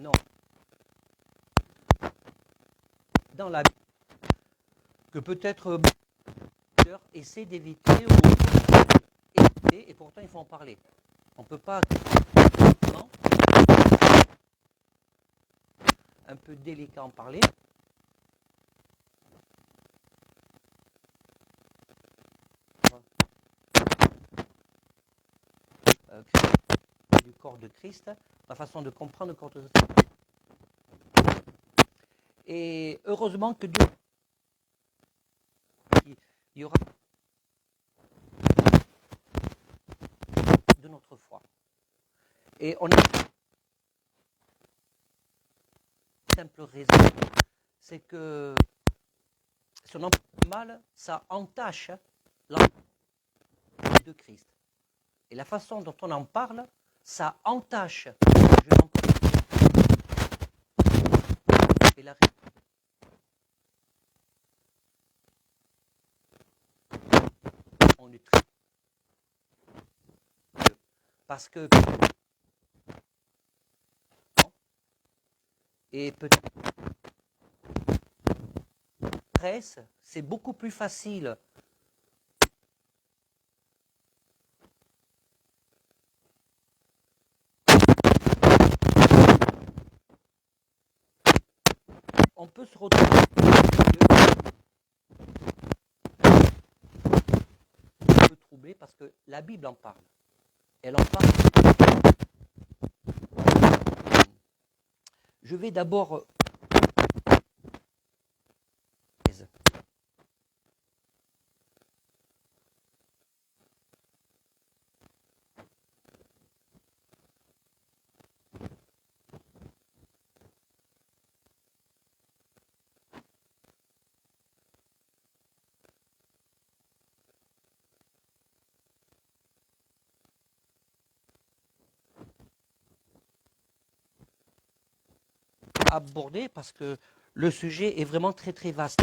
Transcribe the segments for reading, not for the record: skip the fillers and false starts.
Non. Dans la Bible, que peut-être essaient d'éviter ou éviter, et pourtant il faut en parler. On ne peut pas un peu délicat en parler. Du corps de Christ, la façon de comprendre le corps de Christ. Et heureusement que Dieu, il y aura de notre foi. Et on a une simple raison, c'est que si on en parle mal, ça entache l'âme de Christ. Et la façon dont on en parle, ça entache. Et la on est très parce que et peut-être presse, c'est beaucoup plus facile. On peut se retrouver un peu troublé parce que la Bible en parle. Elle en parle. Je vais d'abord aborder parce que le sujet est vraiment très très vaste.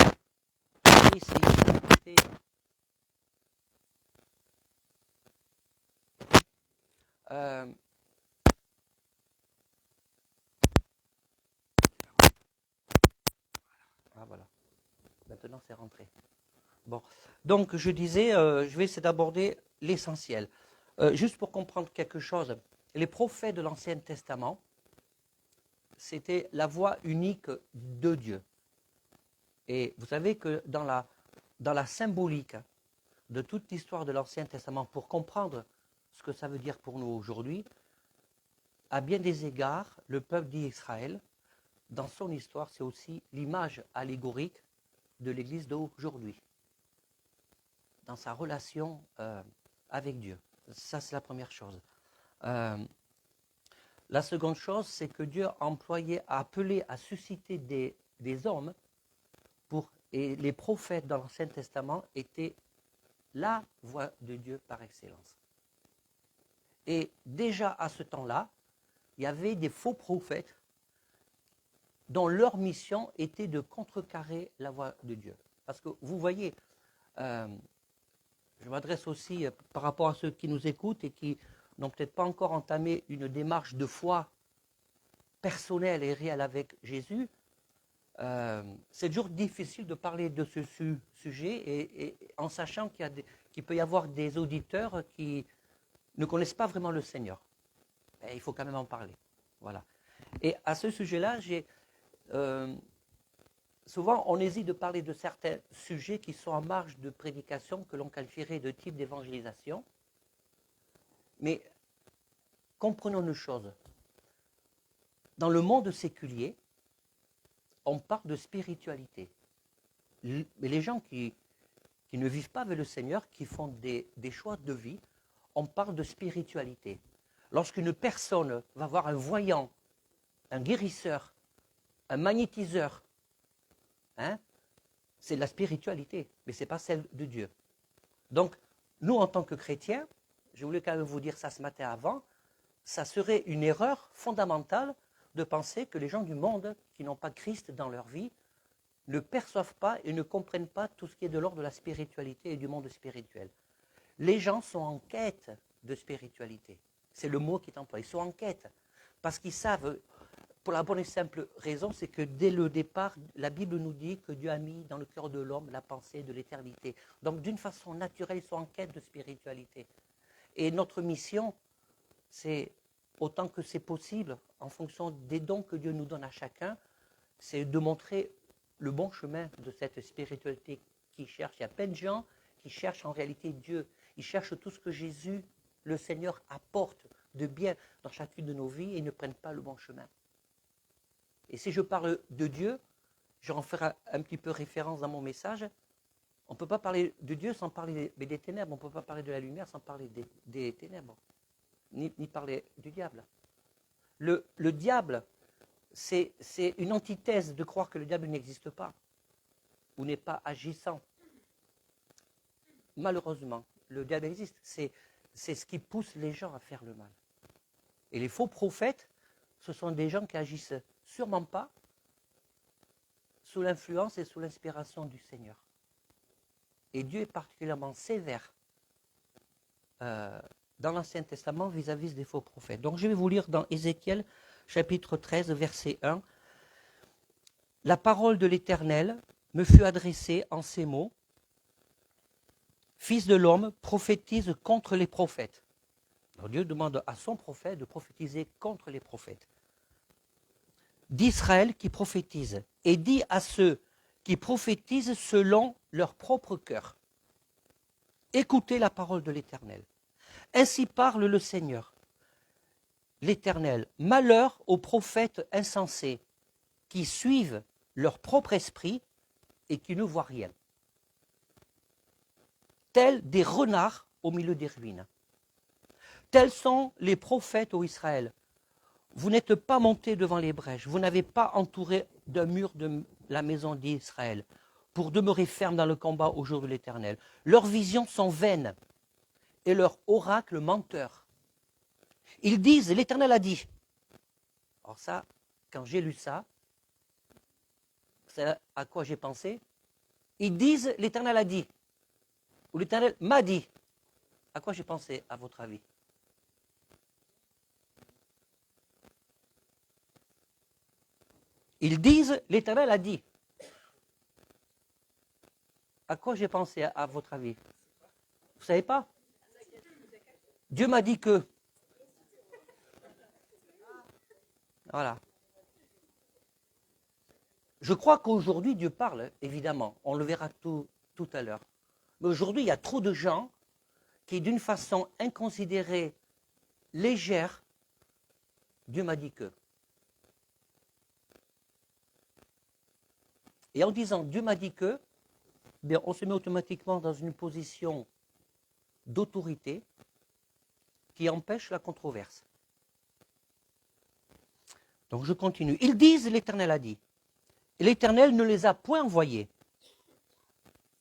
Voilà. Maintenant c'est rentré. Bon, donc je disais, je vais essayer d'aborder l'essentiel. Juste pour comprendre quelque chose, les prophètes de l'Ancien Testament, c'était la voix unique de Dieu. Et vous savez que dans la symbolique de toute l'histoire de l'Ancien Testament, pour comprendre ce que ça veut dire pour nous aujourd'hui, à bien des égards, le peuple d'Israël, dans son histoire, c'est aussi l'image allégorique de l'Église d'aujourd'hui, dans sa relation avec Dieu. Ça, c'est la première chose. La seconde chose, c'est que Dieu a appelé à susciter des hommes et les prophètes dans l'Ancien Testament étaient la voix de Dieu par excellence. Et déjà à ce temps-là, il y avait des faux prophètes dont leur mission était de contrecarrer la voix de Dieu. Parce que vous voyez, je m'adresse aussi par rapport à ceux qui nous écoutent et qui n'ont peut-être pas encore entamé une démarche de foi personnelle et réelle avec Jésus. C'est toujours difficile de parler de ce sujet et en sachant qu'il peut y avoir des auditeurs qui ne connaissent pas vraiment le Seigneur. Et il faut quand même en parler. Voilà. Et à ce sujet-là, souvent on hésite de parler de certains sujets qui sont en marge de prédication que l'on qualifierait de type d'évangélisation. Mais comprenons une chose. Dans le monde séculier, on parle de spiritualité. Mais les gens qui ne vivent pas avec le Seigneur, qui font des choix de vie, on parle de spiritualité. Lorsqu'une personne va voir un voyant, un guérisseur, un magnétiseur, c'est de la spiritualité, mais ce n'est pas celle de Dieu. Donc, nous, en tant que chrétiens, je voulais quand même vous dire ça ce matin avant, ça serait une erreur fondamentale de penser que les gens du monde qui n'ont pas Christ dans leur vie ne perçoivent pas et ne comprennent pas tout ce qui est de l'ordre de la spiritualité et du monde spirituel. Les gens sont en quête de spiritualité. C'est le mot qui est employé. Ils sont en quête parce qu'ils savent, Pour la bonne et simple raison, c'est que dès le départ, la Bible nous dit que Dieu a mis dans le cœur de l'homme la pensée de l'éternité. Donc d'une façon naturelle, ils sont en quête de spiritualité. Et notre mission, c'est, autant que c'est possible, en fonction des dons que Dieu nous donne à chacun, c'est de montrer le bon chemin de cette spiritualité qui cherche. Il y a plein de gens qui cherchent en réalité Dieu. Ils cherchent tout ce que Jésus, le Seigneur, apporte de bien dans chacune de nos vies et ils ne prennent pas le bon chemin. Et si je parle de Dieu, je vais en faire un petit peu référence dans mon message. On ne peut pas parler de Dieu sans parler des ténèbres. On ne peut pas parler de la lumière sans parler des ténèbres. Ni parler du diable. Le diable, c'est une antithèse de croire que le diable n'existe pas ou n'est pas agissant. Malheureusement, le diable existe. C'est ce qui pousse les gens à faire le mal. Et les faux prophètes, ce sont des gens qui agissent sûrement pas sous l'influence et sous l'inspiration du Seigneur. Et Dieu est particulièrement sévère dans l'Ancien Testament vis-à-vis des faux prophètes. Donc je vais vous lire dans Ézéchiel chapitre 13, verset 1. « La parole de l'Éternel me fut adressée en ces mots. Fils de l'homme, prophétise contre les prophètes. » Alors Dieu demande à son prophète de prophétiser contre les prophètes. D'Israël qui prophétise, et dit à ceux qui prophétisent selon leur propre cœur. Écoutez la parole de l'Éternel. Ainsi parle le Seigneur, l'Éternel. Malheur aux prophètes insensés qui suivent leur propre esprit et qui ne voient rien. Tels des renards au milieu des ruines. Tels sont les prophètes ô Israël. Vous n'êtes pas montés devant les brèches, vous n'avez pas entouré d'un mur de la maison d'Israël pour demeurer ferme dans le combat au jour de l'Éternel. Leurs visions sont vaines et leurs oracles menteurs. Ils disent, l'Éternel a dit. Alors ça, quand j'ai lu ça, c'est à quoi j'ai pensé. Ils disent, l'Éternel a dit. Ou l'Éternel m'a dit. À quoi j'ai pensé, à votre avis? Ils disent, l'Éternel a dit. À quoi j'ai pensé, à votre avis? Vous ne savez pas? Dieu m'a dit que. Voilà. Je crois qu'aujourd'hui, Dieu parle, évidemment. On le verra tout à l'heure. Mais aujourd'hui, il y a trop de gens qui, d'une façon inconsidérée, légère, Dieu m'a dit que. Et en disant Dieu m'a dit que, bien, on se met automatiquement dans une position d'autorité qui empêche la controverse. Donc je continue. Ils disent, l'Éternel a dit. Et l'Éternel ne les a point envoyés.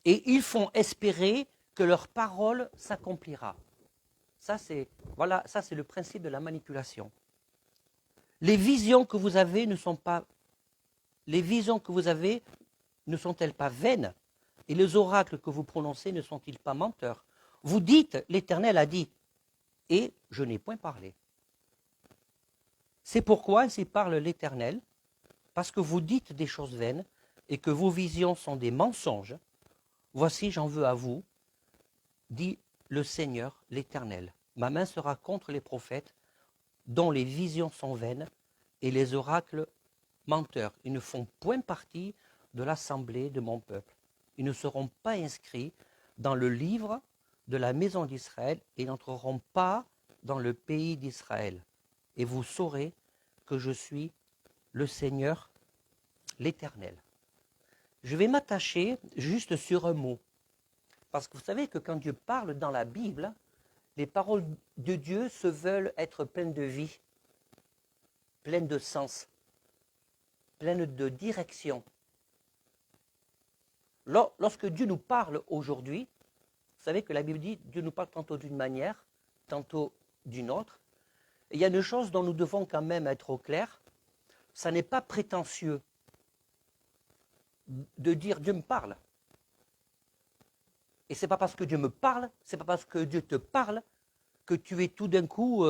Et ils font espérer que leur parole s'accomplira. Ça, c'est le principe de la manipulation. Les visions que vous avez ne sont-elles pas vaines? Et les oracles que vous prononcez ne sont-ils pas menteurs? Vous dites, l'Éternel a dit, et je n'ai point parlé. C'est pourquoi ainsi parle l'Éternel, parce que vous dites des choses vaines et que vos visions sont des mensonges. Voici, j'en veux à vous, dit le Seigneur, l'Éternel. Ma main sera contre les prophètes dont les visions sont vaines et les oracles menteurs. Ils ne font point partie de l'assemblée de mon peuple. Ils ne seront pas inscrits dans le livre de la maison d'Israël et n'entreront pas dans le pays d'Israël. Et vous saurez que je suis le Seigneur, l'Éternel. Je vais m'attacher juste sur un mot. Parce que vous savez que quand Dieu parle dans la Bible, les paroles de Dieu se veulent être pleines de vie, pleines de sens, pleines de direction. Lorsque Dieu nous parle aujourd'hui, vous savez que la Bible dit Dieu nous parle tantôt d'une manière, tantôt d'une autre. Et il y a une chose dont nous devons quand même être au clair, ça n'est pas prétentieux de dire Dieu me parle. Et ce n'est pas parce que Dieu me parle, ce n'est pas parce que Dieu te parle que tu es tout d'un coup,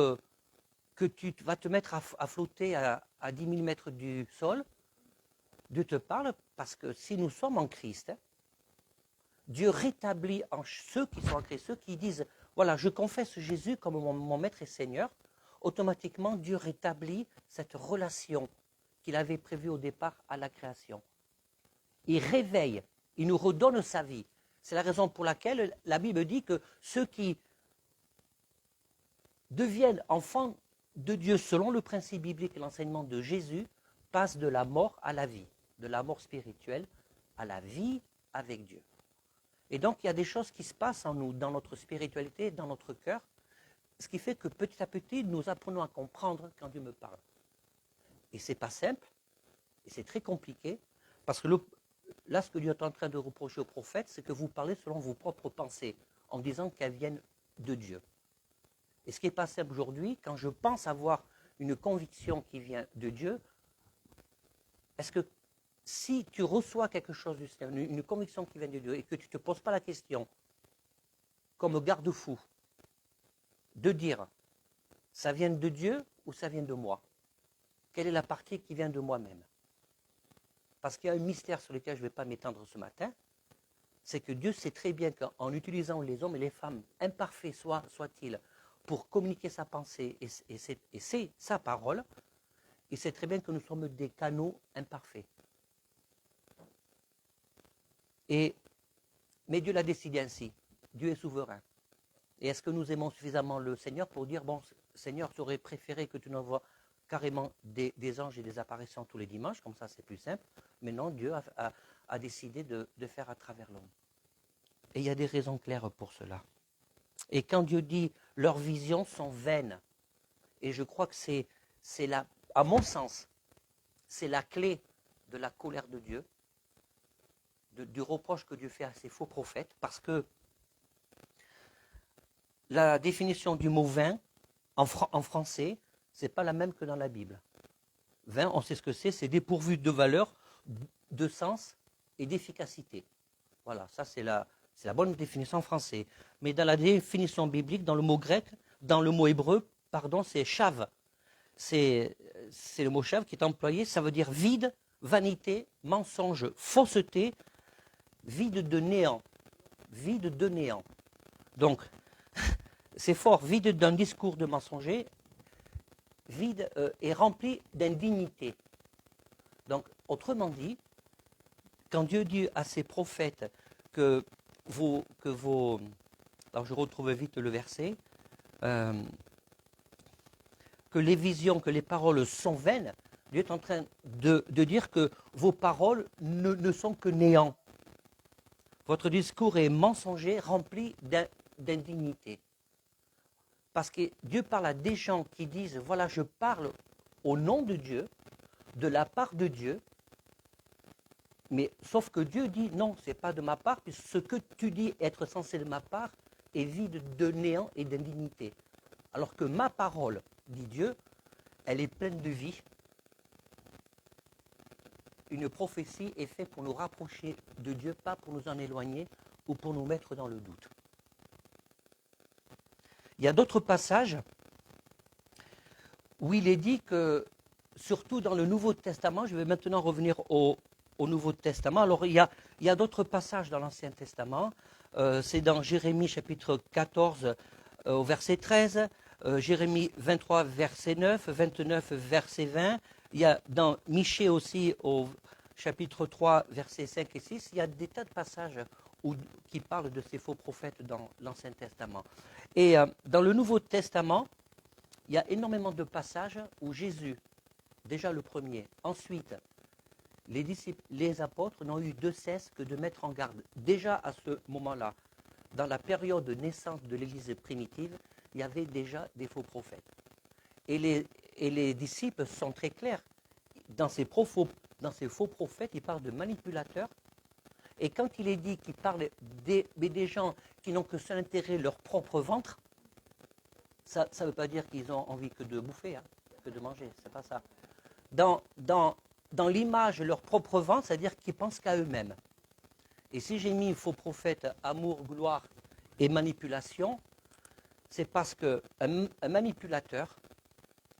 que tu vas te mettre à flotter à 10 000 mètres du sol, Dieu te parle parce que si nous sommes en Christ, Dieu rétablit en ceux qui sont en Christ, ceux qui disent, voilà, je confesse Jésus comme mon maître et Seigneur, automatiquement Dieu rétablit cette relation qu'il avait prévue au départ à la création. Il réveille, il nous redonne sa vie. C'est la raison pour laquelle la Bible dit que ceux qui deviennent enfants de Dieu selon le principe biblique et l'enseignement de Jésus passent de la mort à la vie, de la mort spirituelle à la vie avec Dieu. Et donc, il y a des choses qui se passent en nous, dans notre spiritualité, dans notre cœur, ce qui fait que petit à petit, nous apprenons à comprendre quand Dieu me parle. Et ce n'est pas simple, et c'est très compliqué, parce que là, ce que Dieu est en train de reprocher aux prophètes, c'est que vous parlez selon vos propres pensées, en disant qu'elles viennent de Dieu. Et ce qui n'est pas simple aujourd'hui, quand je pense avoir une conviction qui vient de Dieu, est-ce que si tu reçois quelque chose du Seigneur, une conviction qui vient de Dieu, et que tu ne te poses pas la question, comme garde-fou, de dire, ça vient de Dieu ou ça vient de moi? Quelle est la partie qui vient de moi-même? Parce qu'il y a un mystère sur lequel je ne vais pas m'étendre ce matin, c'est que Dieu sait très bien qu'en utilisant les hommes et les femmes, imparfaits soient-ils, pour communiquer sa pensée et c'est sa parole, il sait très bien que nous sommes des canaux imparfaits. Mais Dieu l'a décidé ainsi. Dieu est souverain. Et est-ce que nous aimons suffisamment le Seigneur pour dire, bon, Seigneur, tu aurais préféré que tu nous envoies carrément des anges et des apparitions tous les dimanches, comme ça c'est plus simple. Mais non, Dieu a décidé de faire à travers l'homme. Et il y a des raisons claires pour cela. Et quand Dieu dit, leurs visions sont vaines, et je crois que c'est à mon sens, c'est la clé de la colère de Dieu, du reproche que Dieu fait à ses faux prophètes, parce que la définition du mot vain, en français, ce n'est pas la même que dans la Bible. Vain, on sait ce que c'est dépourvu de valeur, de sens et d'efficacité. Voilà, ça c'est la bonne définition en français. Mais dans la définition biblique, dans le mot grec, dans le mot hébreu, pardon, c'est chav. C'est le mot chav qui est employé, ça veut dire vide, vanité, mensonge, fausseté, vide de néant. Vide de néant. Donc, c'est fort, vide d'un discours de mensonger, vide et rempli d'indignité. Donc, autrement dit, quand Dieu dit à ses prophètes que vos alors je retrouve vite le verset, que les visions, que les paroles sont vaines, Dieu est en train de dire que vos paroles ne sont que néant. Votre discours est mensonger, rempli d'indignité. Parce que Dieu parle à des gens qui disent, voilà, je parle au nom de Dieu, de la part de Dieu, mais sauf que Dieu dit, non, ce n'est pas de ma part, puisque ce que tu dis être censé de ma part est vide de néant et d'indignité. Alors que ma parole, dit Dieu, elle est pleine de vie. Une prophétie est faite pour nous rapprocher de Dieu, pas pour nous en éloigner ou pour nous mettre dans le doute. Il y a d'autres passages où il est dit que, surtout dans le Nouveau Testament, je vais maintenant revenir au Nouveau Testament. Alors, il y a d'autres passages dans l'Ancien Testament. C'est dans Jérémie chapitre 14 au verset 13, Jérémie 23 verset 9, 29 verset 20. Il y a dans Michée aussi au chapitre 3 versets 5 et 6, il y a des tas de passages qui parlent de ces faux prophètes dans l'Ancien Testament. Et dans le Nouveau Testament, il y a énormément de passages où Jésus, déjà le premier, ensuite les disciples, les apôtres n'ont eu de cesse que de mettre en garde. Déjà à ce moment-là, dans la période de naissance de l'Église primitive, il y avait déjà des faux prophètes. Et les disciples sont très clairs. Dans ces faux prophètes, ils parlent de manipulateurs. Et quand il est dit qu'ils parlent des gens qui n'ont que seul intérêt leur propre ventre, ça ne veut pas dire qu'ils ont envie que de bouffer, que de manger, c'est pas ça. Dans l'image leur propre ventre, c'est-à-dire qu'ils pensent qu'à eux-mêmes. Et si j'ai mis faux prophète, amour, gloire et manipulation, c'est parce qu'un manipulateur,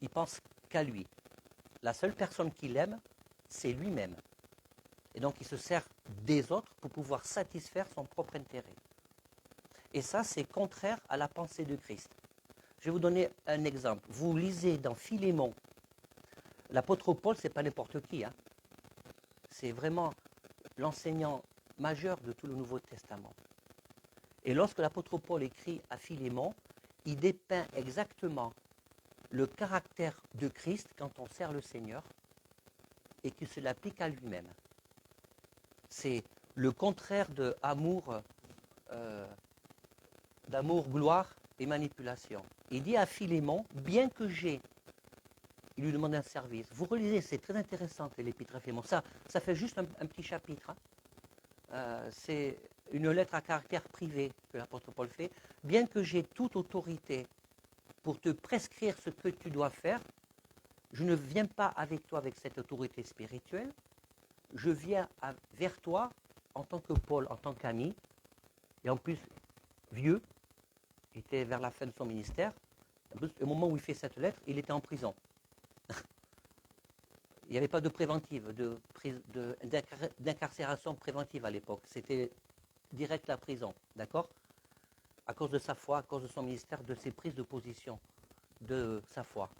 il pense qu'à lui. La seule personne qu'il aime, c'est lui-même. Et donc il se sert des autres pour pouvoir satisfaire son propre intérêt. Et ça, c'est contraire à la pensée de Christ. Je vais vous donner un exemple. Vous lisez dans Philémon, l'apôtre Paul, ce n'est pas n'importe qui. Hein. C'est vraiment l'enseignant majeur de tout le Nouveau Testament. Et lorsque l'apôtre Paul écrit à Philémon, il dépeint exactement le caractère de Christ quand on sert le Seigneur et qu'il se l'applique à lui-même. C'est le contraire de d'amour, gloire et manipulation. Il dit à Philémon, bien que j'ai, il lui demande un service. Vous relisez, c'est très intéressant l'épître à Philémon. Ça fait juste un petit chapitre. Hein. C'est une lettre à caractère privé que l'apôtre Paul fait. Bien que j'ai toute autorité pour te prescrire ce que tu dois faire, je ne viens pas avec toi avec cette autorité spirituelle, je viens vers toi en tant que Paul, en tant qu'ami, et en plus vieux, il était vers la fin de son ministère. En plus, au moment où il fait cette lettre, il était en prison. Il n'y avait pas de préventive, d'incarcération préventive à l'époque. C'était direct la prison, d'accord? À cause de sa foi, à cause de son ministère, de ses prises de position, de sa foi.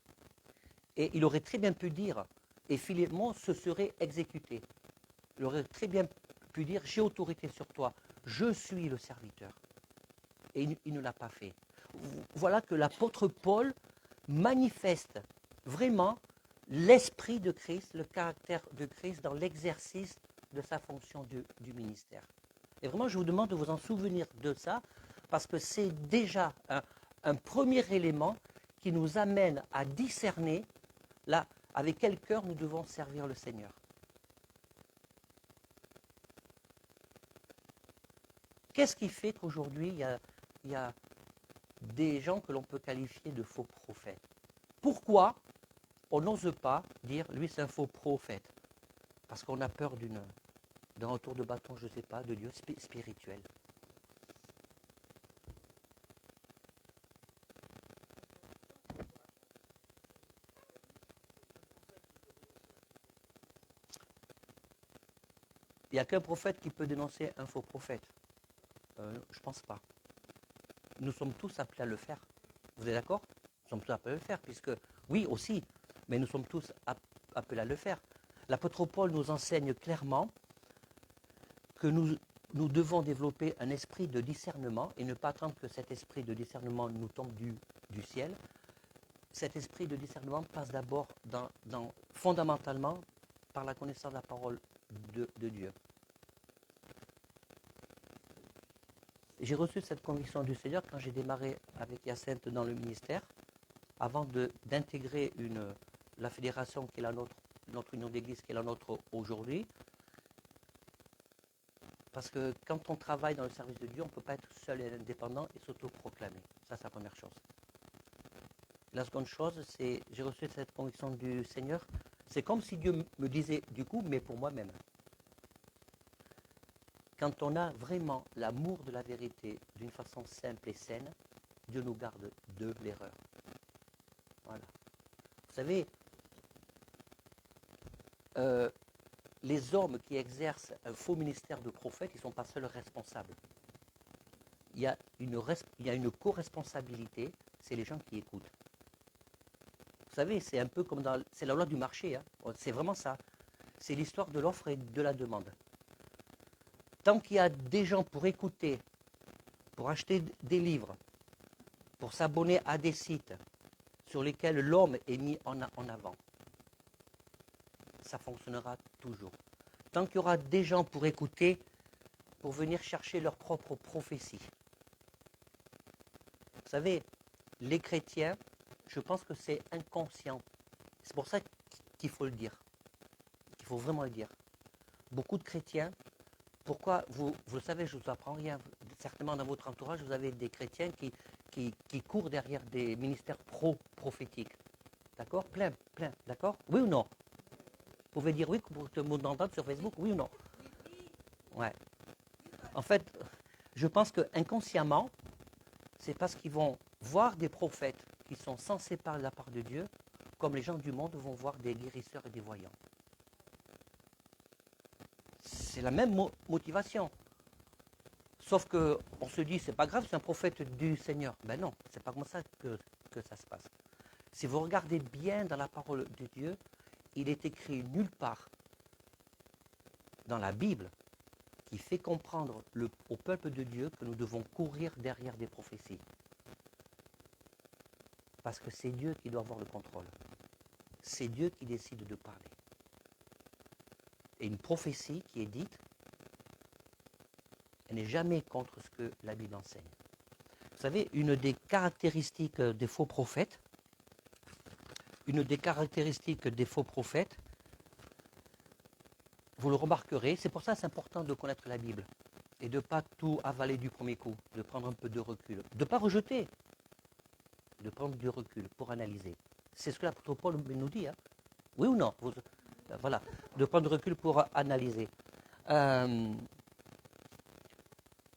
Et il aurait très bien pu dire, et Philémon se serait exécuté. Il aurait très bien pu dire, j'ai autorité sur toi, je suis le serviteur. Et il ne l'a pas fait. Voilà que l'apôtre Paul manifeste vraiment l'esprit de Christ, le caractère de Christ dans l'exercice de sa fonction du ministère. Et vraiment, je vous demande de vous en souvenir de ça, parce que c'est déjà un premier élément qui nous amène à discerner là, avec quel cœur nous devons servir le Seigneur. Qu'est-ce qui fait qu'aujourd'hui, il y a des gens que l'on peut qualifier de faux prophètes? Pourquoi on n'ose pas dire, lui c'est un faux prophète? Parce qu'on a peur d'un retour de bâton, je ne sais pas, de Dieu spirituel. Il n'y a qu'un prophète qui peut dénoncer un faux prophète. Je ne pense pas. Nous sommes tous appelés à le faire. Vous êtes d'accord? Nous sommes tous appelés à le faire, puisque, oui aussi, mais nous sommes tous appelés à le faire. L'apôtre Paul nous enseigne clairement que nous devons développer un esprit de discernement et ne pas attendre que cet esprit de discernement nous tombe du ciel. Cet esprit de discernement passe d'abord fondamentalement par la connaissance de la parole de Dieu. J'ai reçu cette conviction du Seigneur quand j'ai démarré avec Hyacinthe dans le ministère, avant d'intégrer la fédération qui est la nôtre, notre union d'église qui est la nôtre aujourd'hui. Parce que quand on travaille dans le service de Dieu, on ne peut pas être seul et indépendant et s'autoproclamer. Ça, c'est la première chose. La seconde chose, c'est, j'ai reçu cette conviction du Seigneur, c'est comme si Dieu me disait, du coup, mais pour moi-même. Quand on a vraiment l'amour de la vérité d'une façon simple et saine, Dieu nous garde de l'erreur. Voilà. Vous savez, les hommes qui exercent un faux ministère de prophète, ils ne sont pas seuls responsables. Il y a une co-responsabilité, c'est les gens qui écoutent. Vous savez, c'est un peu comme c'est la loi du marché, hein. C'est vraiment ça. C'est l'histoire de l'offre et de la demande. Tant qu'il y a des gens pour écouter, pour acheter des livres, pour s'abonner à des sites sur lesquels l'homme est mis en avant, ça fonctionnera toujours. Tant qu'il y aura des gens pour écouter, pour venir chercher leur propre prophétie. Vous savez, les chrétiens, je pense que c'est inconscient. C'est pour ça qu'il faut le dire. Il faut vraiment le dire. Beaucoup de chrétiens, pourquoi, vous le savez, je ne vous apprends rien. Certainement dans votre entourage, vous avez des chrétiens qui courent derrière des ministères prophétiques. D'accord? Plein, d'accord? Oui ou non? Vous pouvez dire oui pour te entendre sur Facebook, oui ou non? Ouais. En fait, je pense que inconsciemment, c'est parce qu'ils vont voir des prophètes qui sont censés parler de la part de Dieu, comme les gens du monde vont voir des guérisseurs et des voyants. C'est la même motivation. Sauf qu'on se dit, c'est pas grave, c'est un prophète du Seigneur. Ben non, c'est pas comme ça que ça se passe. Si vous regardez bien dans la parole de Dieu, il est écrit nulle part dans la Bible qui fait comprendre au peuple de Dieu que nous devons courir derrière des prophéties. Parce que c'est Dieu qui doit avoir le contrôle. C'est Dieu qui décide de parler. Et une prophétie qui est dite, elle n'est jamais contre ce que la Bible enseigne. Vous savez, une des caractéristiques des faux prophètes, vous le remarquerez, c'est pour ça que c'est important de connaître la Bible et de ne pas tout avaler du premier coup, de prendre un peu de recul, de ne pas rejeter, de prendre du recul pour analyser. C'est ce que l'apôtre Paul nous dit, hein. Oui ou non? Voilà, de prendre du recul pour analyser.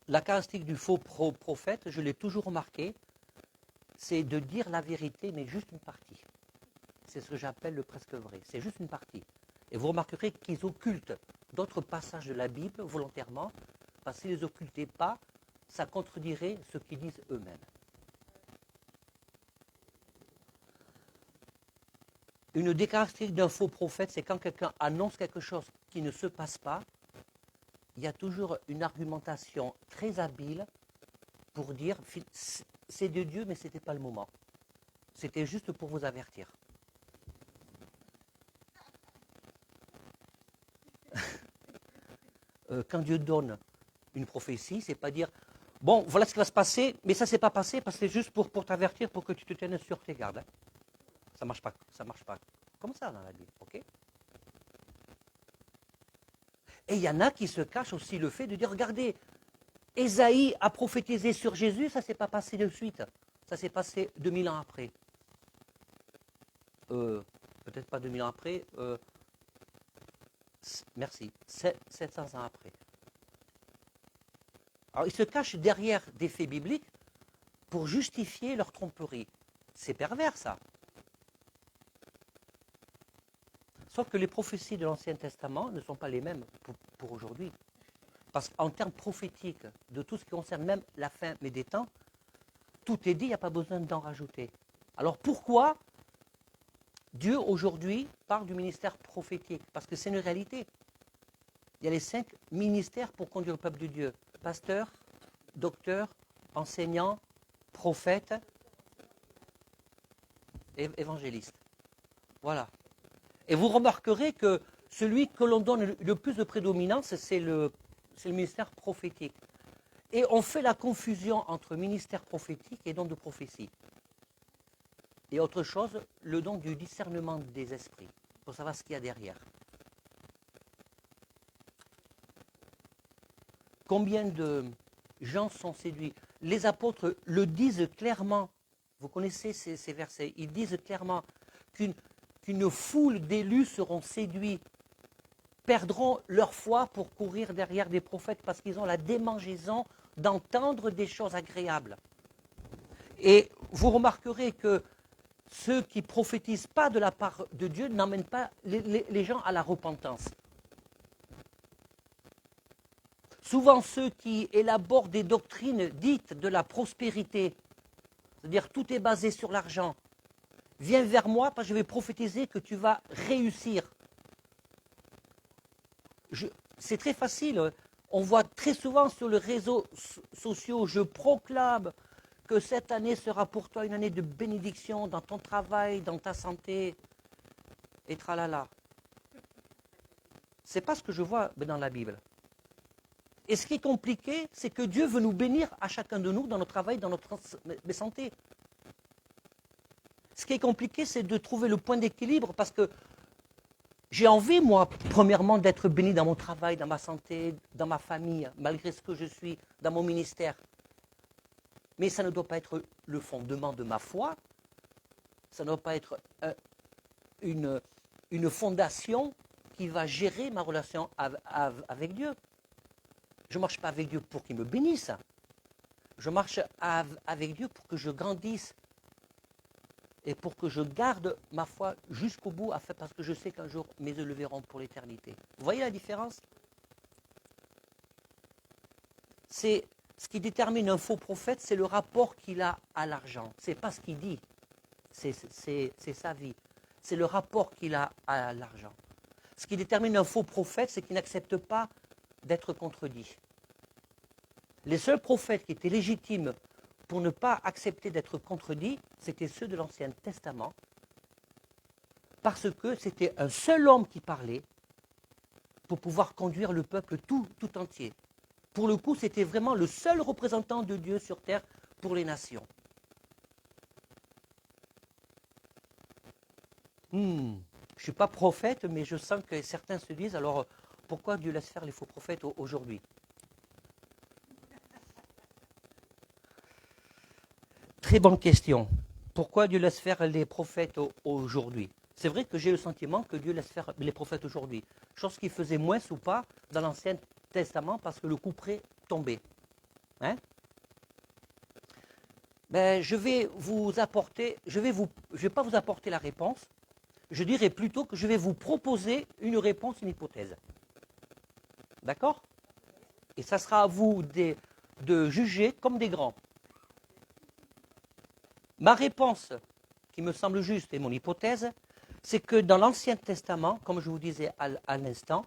La caractéristique du faux prophète, je l'ai toujours remarqué, c'est de dire la vérité, mais juste une partie. C'est ce que j'appelle le presque vrai. C'est juste une partie. Et vous remarquerez qu'ils occultent d'autres passages de la Bible volontairement, parce qu'ils ne les occultaient pas, ça contredirait ce qu'ils disent eux-mêmes. Une des caractéristiques d'un faux prophète, c'est quand quelqu'un annonce quelque chose qui ne se passe pas, il y a toujours une argumentation très habile pour dire c'est de Dieu, mais ce n'était pas le moment. C'était juste pour vous avertir. Quand Dieu donne une prophétie, c'est pas dire bon, voilà ce qui va se passer, mais ça ne s'est pas passé parce que c'est juste pour t'avertir, pour que tu te tiennes sur tes gardes. Hein. Ça marche pas comme ça dans la Bible, ok? Et il y en a qui se cachent aussi le fait de dire regardez, Ésaïe a prophétisé sur Jésus, ça ne s'est pas passé de suite. Ça s'est passé 2000 ans après. Peut-être pas 2000 ans après, merci, 700 ans après. Alors ils se cachent derrière des faits bibliques pour justifier leur tromperie. C'est pervers ça. Sauf que les prophéties de l'Ancien Testament ne sont pas les mêmes pour aujourd'hui. Parce qu'en termes prophétiques, de tout ce qui concerne même la fin des temps, tout est dit, il n'y a pas besoin d'en rajouter. Alors pourquoi Dieu aujourd'hui parle du ministère prophétique? Parce que c'est une réalité. Il y a les 5 ministères pour conduire le peuple de Dieu. Pasteur, docteur, enseignant, prophète, évangéliste. Voilà. Et vous remarquerez que celui que l'on donne le plus de prédominance, c'est le ministère prophétique. Et on fait la confusion entre ministère prophétique et don de prophétie. Et autre chose, le don du discernement des esprits, pour savoir ce qu'il y a derrière. Combien de gens sont séduits? Les apôtres le disent clairement. Vous connaissez ces versets. Ils disent clairement qu'une foule d'élus seront séduits, perdront leur foi pour courir derrière des prophètes parce qu'ils ont la démangeaison d'entendre des choses agréables. Et vous remarquerez que ceux qui ne prophétisent pas de la part de Dieu n'emmènent pas les gens à la repentance. Souvent ceux qui élaborent des doctrines dites de la prospérité, c'est-à-dire tout est basé sur l'argent, viens vers moi parce que je vais prophétiser que tu vas réussir. C'est très facile. On voit très souvent sur les réseaux sociaux, je proclame que cette année sera pour toi une année de bénédiction dans ton travail, dans ta santé, et tralala. Ce n'est pas ce que je vois dans la Bible. Et ce qui est compliqué, c'est que Dieu veut nous bénir à chacun de nous dans notre travail, dans notre santé. Ce qui est compliqué, c'est de trouver le point d'équilibre parce que j'ai envie, moi, premièrement, d'être béni dans mon travail, dans ma santé, dans ma famille, malgré ce que je suis, dans mon ministère. Mais ça ne doit pas être le fondement de ma foi. Ça ne doit pas être une fondation qui va gérer ma relation avec Dieu. Je ne marche pas avec Dieu pour qu'il me bénisse. Je marche avec Dieu pour que je grandisse et pour que je garde ma foi jusqu'au bout, parce que je sais qu'un jour mes yeux le verront pour l'éternité. Vous voyez la différence? C'est ce qui détermine un faux prophète, c'est le rapport qu'il a à l'argent. C'est pas ce qu'il dit, c'est sa vie. C'est le rapport qu'il a à l'argent. Ce qui détermine un faux prophète, c'est qu'il n'accepte pas d'être contredit. Les seuls prophètes qui étaient légitimes pour ne pas accepter d'être contredits, c'était ceux de l'Ancien Testament, parce que c'était un seul homme qui parlait pour pouvoir conduire le peuple tout entier. Pour le coup, c'était vraiment le seul représentant de Dieu sur terre pour les nations. Je ne suis pas prophète, mais je sens que certains se disent, alors pourquoi Dieu laisse faire les faux prophètes aujourd'hui? Très bonne question. Pourquoi Dieu laisse faire les prophètes aujourd'hui? C'est vrai que j'ai le sentiment que Dieu laisse faire les prophètes aujourd'hui. Chose qu'il faisait moins ou pas dans l'Ancien Testament parce que le couperet tombait. Hein? Ben, je vais vous apporter, je vais pas vous apporter la réponse. Je dirais plutôt que je vais vous proposer une réponse, une hypothèse. D'accord? Et ça sera à vous de juger comme des grands. Ma réponse, qui me semble juste, et mon hypothèse, c'est que dans l'Ancien Testament, comme je vous disais à l'instant,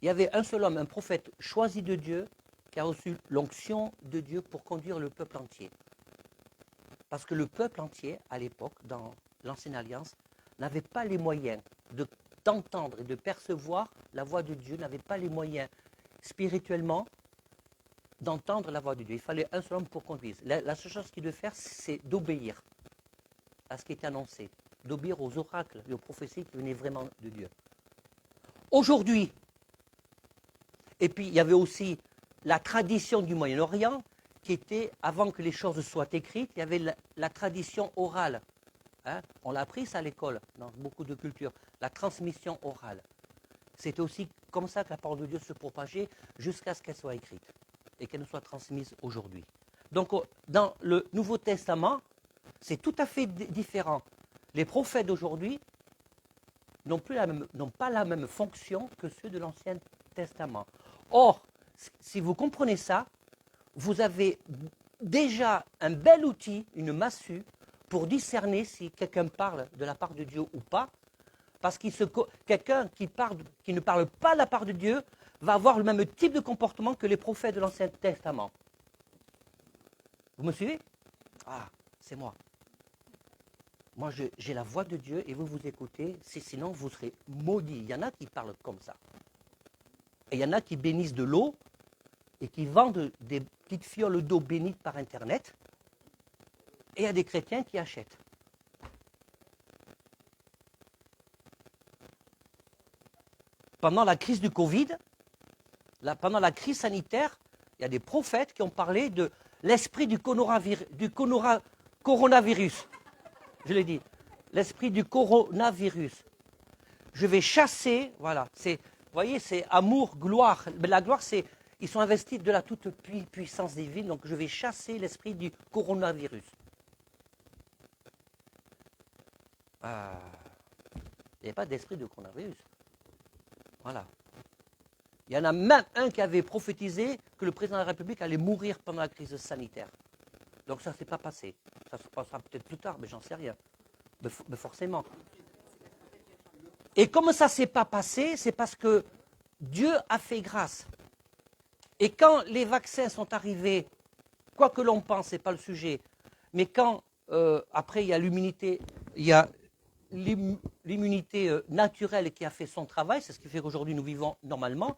il y avait un seul homme, un prophète choisi de Dieu, qui a reçu l'onction de Dieu pour conduire le peuple entier. Parce que le peuple entier, à l'époque, dans l'Ancienne Alliance, n'avait pas les moyens d'entendre et de percevoir la voix de Dieu, n'avait pas les moyens spirituellement d'entendre la voix de Dieu. Il fallait un seul homme pour conduire. La seule chose qu'il devait faire, c'est d'obéir à ce qui était annoncé, d'obéir aux oracles et aux prophéties qui venaient vraiment de Dieu. Aujourd'hui, et puis il y avait aussi la tradition du Moyen-Orient, qui était, avant que les choses soient écrites, il y avait la tradition orale. Hein? On l'a appris ça à l'école, dans beaucoup de cultures, la transmission orale. C'était aussi comme ça que la parole de Dieu se propageait jusqu'à ce qu'elle soit écrite et qu'elle nous soit transmise aujourd'hui. Donc, dans le Nouveau Testament, c'est tout à fait différent. Les prophètes d'aujourd'hui n'ont pas la même fonction que ceux de l'Ancien Testament. Or, si vous comprenez ça, vous avez déjà un bel outil, une massue, pour discerner si quelqu'un parle de la part de Dieu ou pas, parce que quelqu'un qui ne parle pas de la part de Dieu va avoir le même type de comportement que les prophètes de l'Ancien Testament. Vous me suivez? Ah, c'est moi. Moi, j'ai la voix de Dieu et vous écoutez, sinon vous serez maudits. Il y en a qui parlent comme ça. Et il y en a qui bénissent de l'eau et qui vendent des petites fioles d'eau bénite par Internet. Et il y a des chrétiens qui achètent. Pendant la crise du Covid, pendant la crise sanitaire, il y a des prophètes qui ont parlé de l'esprit du coronavirus. Je l'ai dit, l'esprit du coronavirus. Je vais chasser, voilà, vous voyez, c'est amour, gloire. Mais la gloire, c'est, ils sont investis de la toute puissance divine, donc je vais chasser l'esprit du coronavirus. Il n'y a pas d'esprit de coronavirus. Voilà. Il y en a même un qui avait prophétisé que le président de la République allait mourir pendant la crise sanitaire. Donc ça ne s'est pas passé. Ça se passera peut-être plus tard, mais j'en sais rien. Mais forcément. Et comme ça ne s'est pas passé, c'est parce que Dieu a fait grâce. Et quand les vaccins sont arrivés, quoi que l'on pense, ce n'est pas le sujet, mais quand après il y a l'immunité, il y a l'immunité naturelle qui a fait son travail, c'est ce qui fait qu'aujourd'hui nous vivons normalement,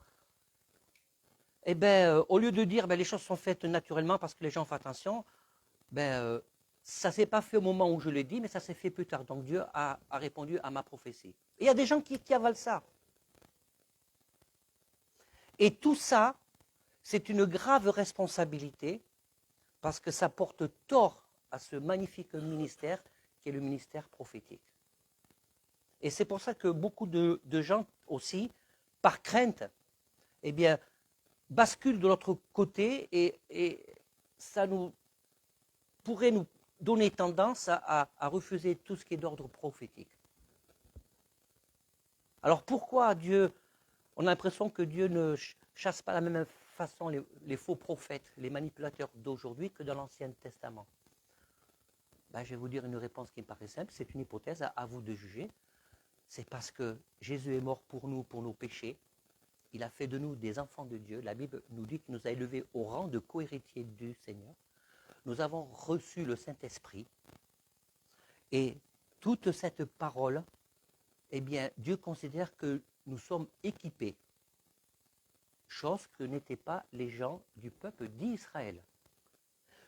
eh bien, au lieu de dire les choses sont faites naturellement parce que les gens font attention, ça ne s'est pas fait au moment où je l'ai dit, mais ça s'est fait plus tard. Donc Dieu a répondu à ma prophétie. Et il y a des gens qui avalent ça. Et tout ça, c'est une grave responsabilité parce que ça porte tort à ce magnifique ministère qui est le ministère prophétique. Et c'est pour ça que beaucoup de gens aussi, par crainte, eh bien, basculent de l'autre côté et ça pourrait nous donné tendance à refuser tout ce qui est d'ordre prophétique. Alors pourquoi Dieu, on a l'impression que Dieu ne chasse pas de la même façon les faux prophètes, les manipulateurs d'aujourd'hui que dans l'Ancien Testament? Ben, je vais vous dire une réponse qui me paraît simple, c'est une hypothèse, à vous de juger. C'est parce que Jésus est mort pour nous, pour nos péchés. Il a fait de nous des enfants de Dieu. La Bible nous dit qu'il nous a élevés au rang de co-héritiers du Seigneur. Nous avons reçu le Saint-Esprit. Et toute cette parole, eh bien, Dieu considère que nous sommes équipés. Chose que n'étaient pas les gens du peuple d'Israël.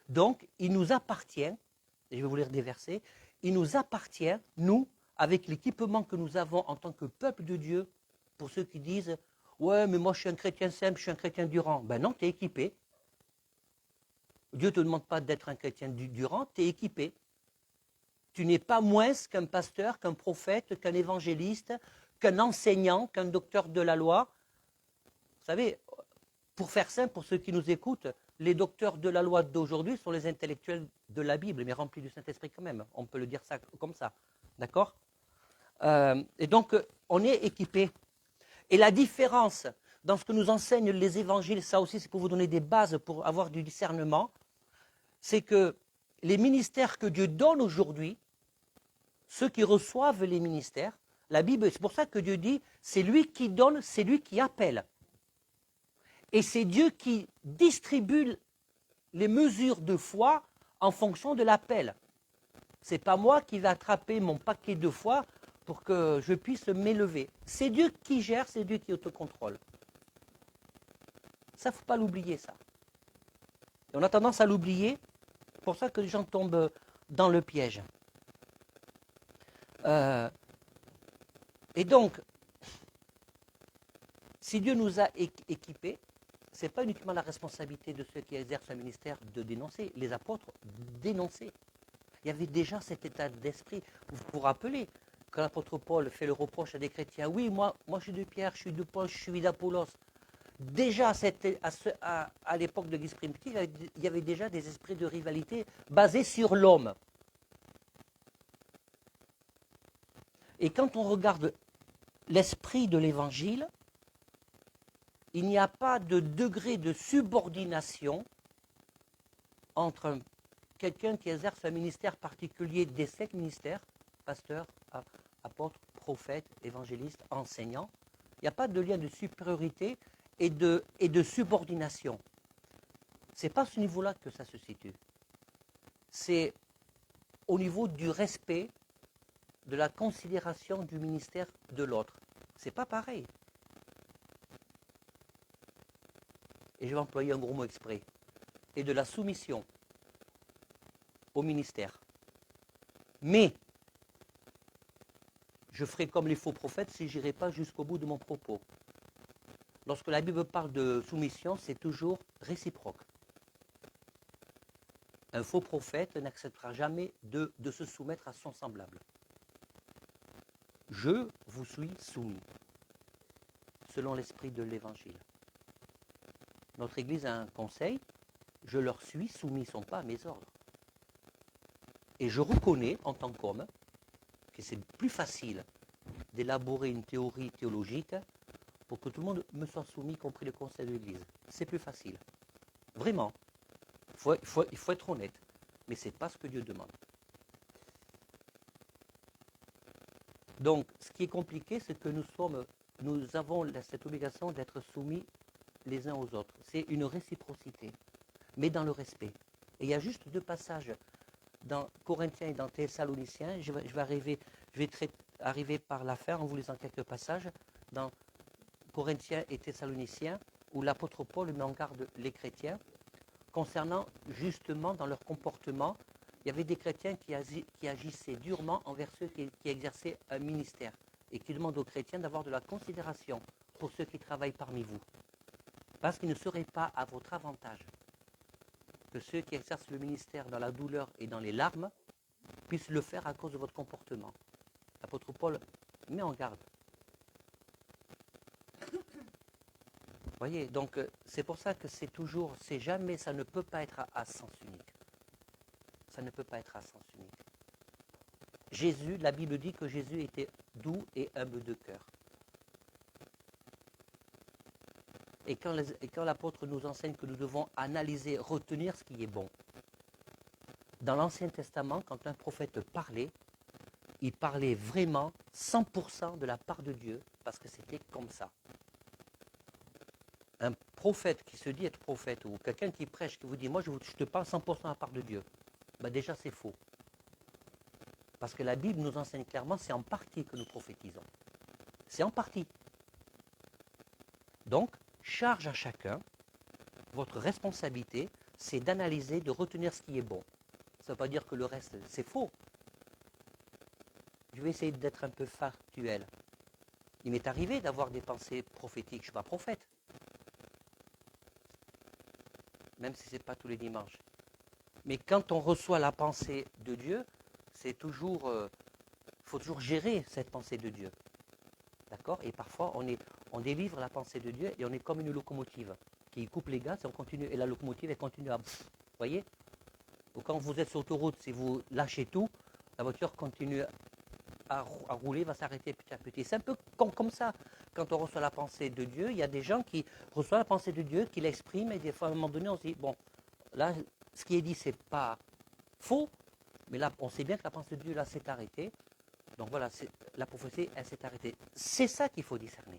Donc, il nous appartient, et je vais vous lire des versets, il nous appartient, nous, avec l'équipement que nous avons en tant que peuple de Dieu, pour ceux qui disent « Ouais, mais moi je suis un chrétien simple, je suis un chrétien du rang. » Ben non, tu es équipé. Dieu ne te demande pas d'être un chrétien du rang, tu es équipé. Tu n'es pas moins qu'un pasteur, qu'un prophète, qu'un évangéliste, qu'un enseignant, qu'un docteur de la loi. Vous savez, pour faire simple, pour ceux qui nous écoutent, les docteurs de la loi d'aujourd'hui sont les intellectuels de la Bible, mais remplis du Saint-Esprit quand même. On peut le dire ça comme ça. D'accord ? Et donc, on est équipé. Et la différence dans ce que nous enseignent les évangiles, ça aussi c'est pour vous donner des bases pour avoir du discernement, c'est que les ministères que Dieu donne aujourd'hui, ceux qui reçoivent les ministères, la Bible, c'est pour ça que Dieu dit, c'est lui qui donne, c'est lui qui appelle. Et c'est Dieu qui distribue les mesures de foi en fonction de l'appel. Ce n'est pas moi qui vais attraper mon paquet de foi pour que je puisse m'élever. C'est Dieu qui gère, c'est Dieu qui autocontrôle. Ça, il ne faut pas l'oublier, ça. Et on a tendance à l'oublier, c'est pour ça que les gens tombent dans le piège. Et donc, si Dieu nous a équipés, ce n'est pas uniquement la responsabilité de ceux qui exercent un ministère de dénoncer. Les apôtres dénonçaient. Il y avait déjà cet état d'esprit. Vous vous rappelez, quand l'apôtre Paul fait le reproche à des chrétiens, oui, moi je suis de Pierre, je suis de Paul, je suis d'Apollos. Déjà à l'époque de l'Église primitive, il y avait déjà des esprits de rivalité basés sur l'homme. Et quand on regarde l'esprit de l'Évangile, il n'y a pas de degré de subordination entre quelqu'un qui exerce un ministère particulier des 5 ministères, pasteur, apôtre, prophète, évangéliste, enseignant. Il n'y a pas de lien de supériorité et de subordination. Ce n'est pas à ce niveau-là que ça se situe. C'est au niveau du respect, de la considération du ministère de l'autre. Ce n'est pas pareil. Et je vais employer un gros mot exprès. Et de la soumission au ministère. Mais je ferai comme les faux prophètes si je n'irai pas jusqu'au bout de mon propos. Lorsque la Bible parle de soumission, c'est toujours réciproque. Un faux prophète n'acceptera jamais de se soumettre à son semblable. Je vous suis soumis, selon l'esprit de l'Évangile. Notre Église a un conseil, je leur suis soumis, ils ne sont pas à mes ordres. Et je reconnais, en tant qu'homme, que c'est plus facile d'élaborer une théorie théologique pour que tout le monde me soit soumis, y compris le conseil de l'Église. C'est plus facile. Vraiment. Il faut être honnête. Mais ce n'est pas ce que Dieu demande. Donc, ce qui est compliqué, c'est que nous avons cette obligation d'être soumis les uns aux autres. C'est une réciprocité, mais dans le respect. Et il y a juste 2 passages dans Corinthiens et dans Thessaloniciens. Je vais arriver par la fin en vous lisant quelques passages dans Corinthiens et Thessaloniciens où l'apôtre Paul met en garde les chrétiens concernant justement dans leur comportement. Il y avait des chrétiens qui agissaient durement envers ceux qui exerçaient un ministère et qui demandent aux chrétiens d'avoir de la considération pour ceux qui travaillent parmi vous. Parce qu'il ne serait pas à votre avantage que ceux qui exercent le ministère dans la douleur et dans les larmes puissent le faire à cause de votre comportement. L'apôtre Paul met en garde. Vous voyez, donc c'est pour ça que c'est jamais, ça ne peut pas être à sens unique. ça ne peut pas être à sens unique. Jésus, la Bible dit que Jésus était doux et humble de cœur. Et quand l'apôtre nous enseigne que nous devons analyser, retenir ce qui est bon. Dans l'Ancien Testament, quand un prophète parlait, il parlait vraiment 100% de la part de Dieu, parce que c'était comme ça. Un prophète qui se dit être prophète, ou quelqu'un qui prêche, qui vous dit, moi je te parle 100% de la part de Dieu, ben déjà c'est faux. Parce que la Bible nous enseigne clairement, c'est en partie que nous prophétisons. C'est en partie. Donc, charge à chacun, votre responsabilité, c'est d'analyser, de retenir ce qui est bon. Ça ne veut pas dire que le reste, c'est faux. Je vais essayer d'être un peu factuel. Il m'est arrivé d'avoir des pensées prophétiques. Je ne suis pas prophète. Même si ce n'est pas tous les dimanches. Mais quand on reçoit la pensée de Dieu, c'est toujours, faut toujours gérer cette pensée de Dieu. D'accord? Et parfois, on délivre la pensée de Dieu et on est comme une locomotive qui coupe les gaz et on continue. Et la locomotive, elle continue à... Vous voyez? Ou quand vous êtes sur l'autoroute, si vous lâchez tout, la voiture continue à rouler, va s'arrêter petit à petit. C'est un peu comme ça. Quand on reçoit la pensée de Dieu, il y a des gens qui reçoivent la pensée de Dieu, qui l'expriment, et des fois, à un moment donné, on se dit, bon, là, ce qui est dit, c'est pas faux, mais là, on sait bien que la pensée de Dieu, là, s'est arrêtée. Donc voilà, la prophétie, elle s'est arrêtée. C'est ça qu'il faut discerner.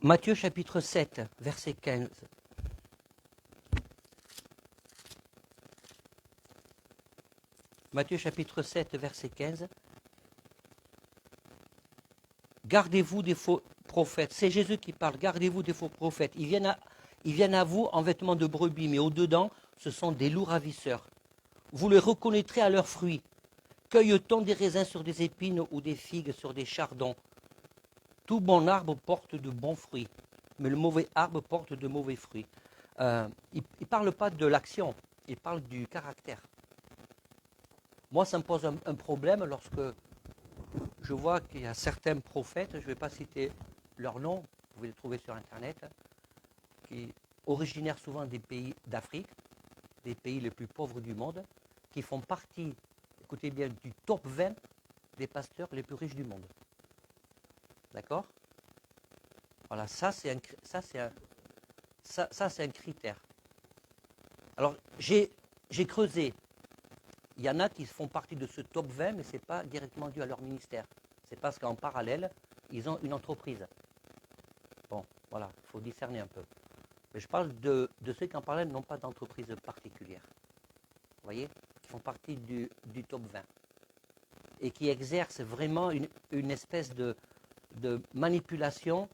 Matthieu chapitre 7, verset 15. Matthieu chapitre 7, verset 15. Gardez-vous des faux prophètes. C'est Jésus qui parle. Gardez-vous des faux prophètes. Ils viennent à vous en vêtements de brebis, mais au-dedans, ce sont des loups ravisseurs. Vous les reconnaîtrez à leurs fruits. Cueille-t-on des raisins sur des épines ou des figues sur des chardons? Tout bon arbre porte de bons fruits, mais le mauvais arbre porte de mauvais fruits. Il ne parle pas de l'action, il parle du caractère. Moi, ça me pose un problème lorsque je vois qu'il y a certains prophètes, je ne vais pas citer leur nom, vous pouvez les trouver sur Internet, qui originaires souvent des pays d'Afrique, des pays les plus pauvres du monde, qui font partie, écoutez bien, du top 20 des pasteurs les plus riches du monde. D'accord? Voilà, ça c'est un critère. Alors, j'ai creusé. Il y en a qui font partie de ce top 20, mais ce n'est pas directement dû à leur ministère. C'est parce qu'en parallèle, ils ont une entreprise. Bon, voilà, il faut discerner un peu. Mais je parle de ceux qui en parallèle n'ont pas d'entreprise particulière. Vous voyez? Qui font partie du top 20. Et qui exercent vraiment une espèce de manipulation,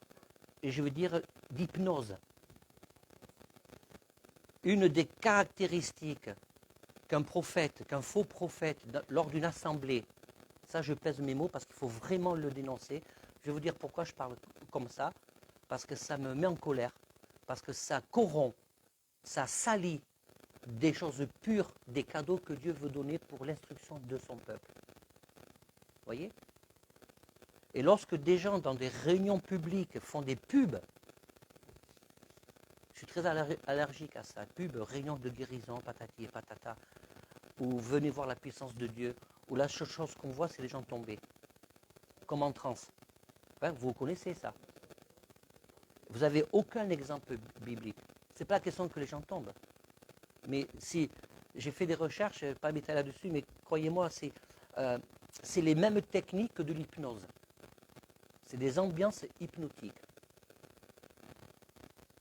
et je veux dire d'hypnose. Une des caractéristiques qu'un faux prophète, lors d'une assemblée, ça je pèse mes mots parce qu'il faut vraiment le dénoncer. Je vais vous dire pourquoi je parle comme ça, parce que ça me met en colère, parce que ça corrompt, ça salit des choses pures, des cadeaux que Dieu veut donner pour l'instruction de son peuple. Vous voyez? Et lorsque des gens dans des réunions publiques font des pubs, je suis très allergique à ça, pub, réunion de guérison, patati et patata, ou venez voir la puissance de Dieu, où la seule chose qu'on voit, c'est les gens tomber, comme en transe. Enfin, vous connaissez ça. Vous n'avez aucun exemple biblique. Ce n'est pas la question que les gens tombent. Mais si j'ai fait des recherches, je ne vais pas m'étaler là-dessus, mais croyez-moi, c'est les mêmes techniques que de l'hypnose. C'est des ambiances hypnotiques.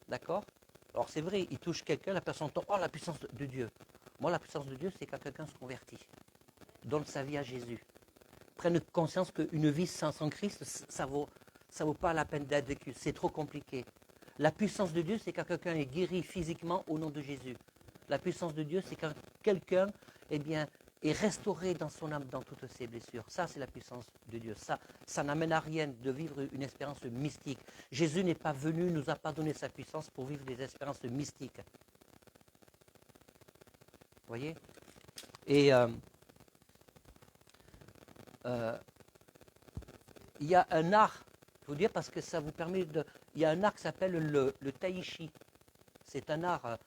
D'accord? Alors c'est vrai, il touche quelqu'un, la personne tombe, oh la puissance de Dieu. Moi, la puissance de Dieu, c'est quand quelqu'un se convertit, donne sa vie à Jésus, prenne conscience qu'une vie sans Christ, ça vaut pas la peine d'être vécu, c'est trop compliqué. La puissance de Dieu, c'est quand quelqu'un est guéri physiquement au nom de Jésus. La puissance de Dieu, c'est quand quelqu'un, est restauré dans son âme, dans toutes ses blessures. Ça, c'est la puissance de Dieu. Ça n'amène à rien de vivre une expérience mystique. Jésus n'est pas venu, nous a pas donné sa puissance pour vivre des expériences mystiques. Vous voyez? Et il y a un art Je vous dire parce que ça vous permet de... Il y a un art qui s'appelle le tai chi. C'est un art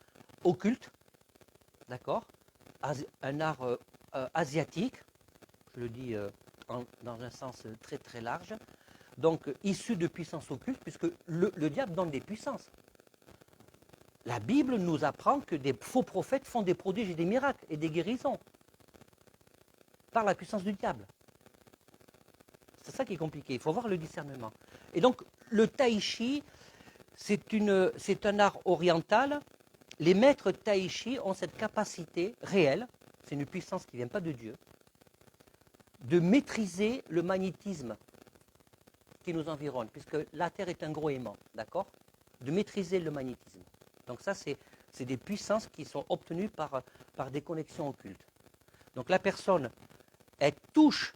occulte, d'accord? Un art asiatique, je le dis dans un sens très très large, donc issu de puissances occultes, puisque le diable donne des puissances. La Bible nous apprend que des faux prophètes font des prodiges et des miracles et des guérisons par la puissance du diable. C'est ça qui est compliqué, il faut avoir le discernement. Et donc, le tai chi, c'est un art oriental. Les maîtres tai chi ont cette capacité réelle, c'est une puissance qui ne vient pas de Dieu, de maîtriser le magnétisme qui nous environne, puisque la Terre est un gros aimant, d'accord? De maîtriser le magnétisme. Donc ça, c'est des puissances qui sont obtenues par des connexions occultes. Donc la personne, elle touche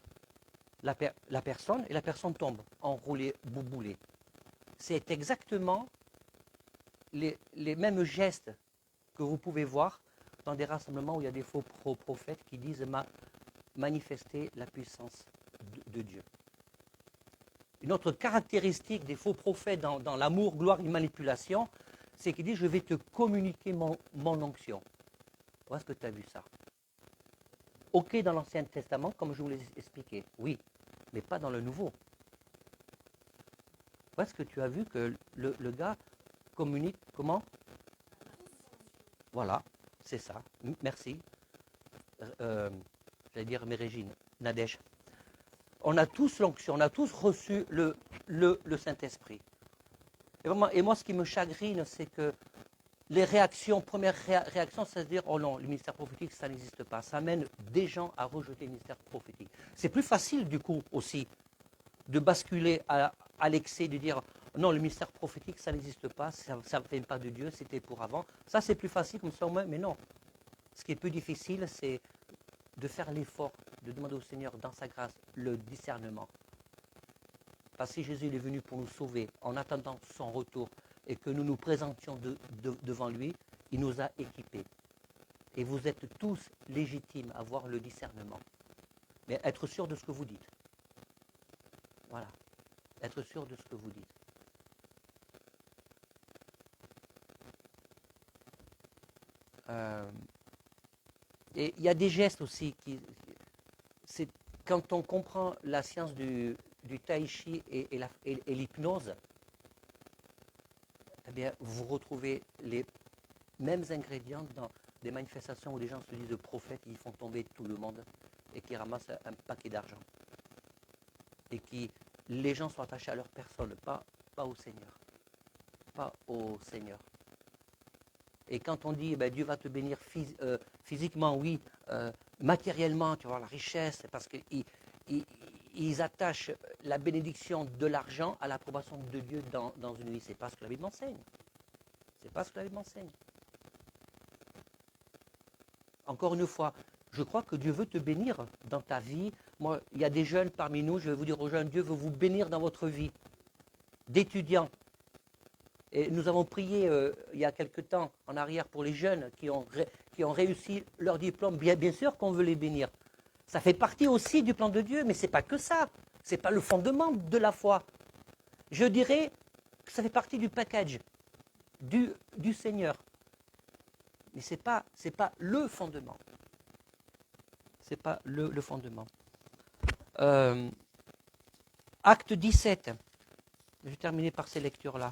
la personne et la personne tombe, enroulée, bouboulée. C'est exactement les mêmes gestes que vous pouvez voir dans des rassemblements où il y a des faux prophètes qui disent manifester la puissance de Dieu. Une autre caractéristique des faux prophètes dans l'amour, gloire et manipulation, c'est qu'ils disent je vais te communiquer mon onction. Où est-ce que tu as vu ça? Ok dans l'Ancien Testament, comme je vous l'ai expliqué, oui, mais pas dans le Nouveau. Où est-ce que tu as vu que le gars communique comment? Voilà, c'est ça. Merci. J'allais dire Mérégine, Nadège. On a tous l'onction, on a tous reçu le Saint-Esprit. Et moi, ce qui me chagrine, c'est que les réactions, première réaction, c'est de dire, oh non, le ministère prophétique, ça n'existe pas. Ça amène des gens à rejeter le ministère prophétique. C'est plus facile, du coup, aussi, de basculer à l'excès, de dire, non, le ministère prophétique, ça n'existe pas, ça ne vient pas de Dieu, c'était pour avant. Ça, c'est plus facile comme ça au moins, mais non. Ce qui est plus difficile, c'est de faire l'effort, de demander au Seigneur, dans sa grâce, le discernement. Parce que Jésus est venu pour nous sauver, en attendant son retour, et que nous nous présentions devant lui, il nous a équipés. Et vous êtes tous légitimes à avoir le discernement. Mais être sûr de ce que vous dites. Voilà. Être sûr de ce que vous dites. Et il y a des gestes aussi c'est quand on comprend la science du tai chi et l'hypnose, eh bien, vous retrouvez les mêmes ingrédients dans des manifestations où les gens se disent prophètes, ils font tomber tout le monde et qui ramassent un paquet d'argent. Et les gens sont attachés à leur personne, pas au Seigneur. Pas au Seigneur. Et quand on dit, Dieu va te bénir physiquement, oui, matériellement, tu vas avoir la richesse, parce qu'ils attachent la bénédiction de l'argent à l'approbation de Dieu dans une vie. C'est pas ce que la Bible enseigne. C'est pas ce que la Bible enseigne. Encore une fois, je crois que Dieu veut te bénir dans ta vie. Moi, il y a des jeunes parmi nous, je vais vous dire aux jeunes, Dieu veut vous bénir dans votre vie, d'étudiants. Et nous avons prié il y a quelque temps en arrière pour les jeunes qui ont réussi leur diplôme. Bien sûr qu'on veut les bénir. Ça fait partie aussi du plan de Dieu, mais ce n'est pas que ça. Ce n'est pas le fondement de la foi. Je dirais que ça fait partie du package du Seigneur. Mais ce n'est pas le fondement. Ce n'est pas le fondement. Acte 17. Je vais terminer par ces lectures-là.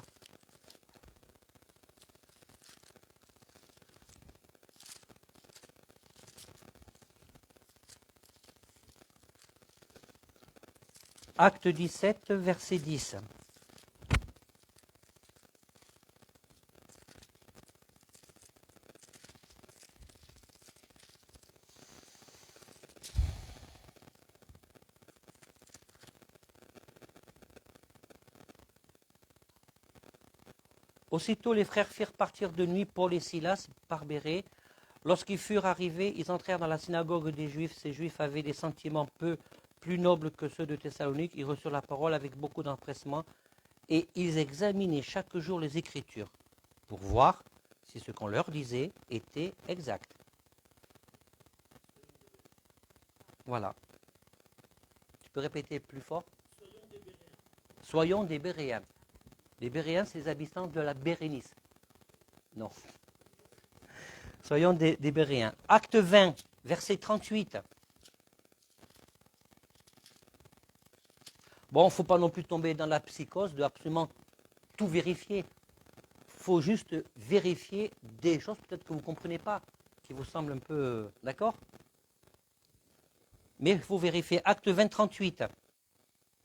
Acte 17, verset 10. Aussitôt les frères firent partir de nuit Paul et Silas par Bérée. Lorsqu'ils furent arrivés, ils entrèrent dans la synagogue des Juifs. Ces Juifs avaient des sentiments peu plus nobles que ceux de Thessalonique. Ils reçurent la parole avec beaucoup d'empressement et ils examinaient chaque jour les Écritures pour voir si ce qu'on leur disait était exact. Voilà. Tu peux répéter plus fort? Soyons des Béréens. Les Béréens, c'est les habitants de la Bérénice. Non. Soyons des Béréens. Acte 20, verset 38. Bon, il ne faut pas non plus tomber dans la psychose de absolument tout vérifier. Il faut juste vérifier des choses peut-être que vous ne comprenez pas, qui vous semblent un peu... D'accord? Mais il faut vérifier. Acte 20, 38.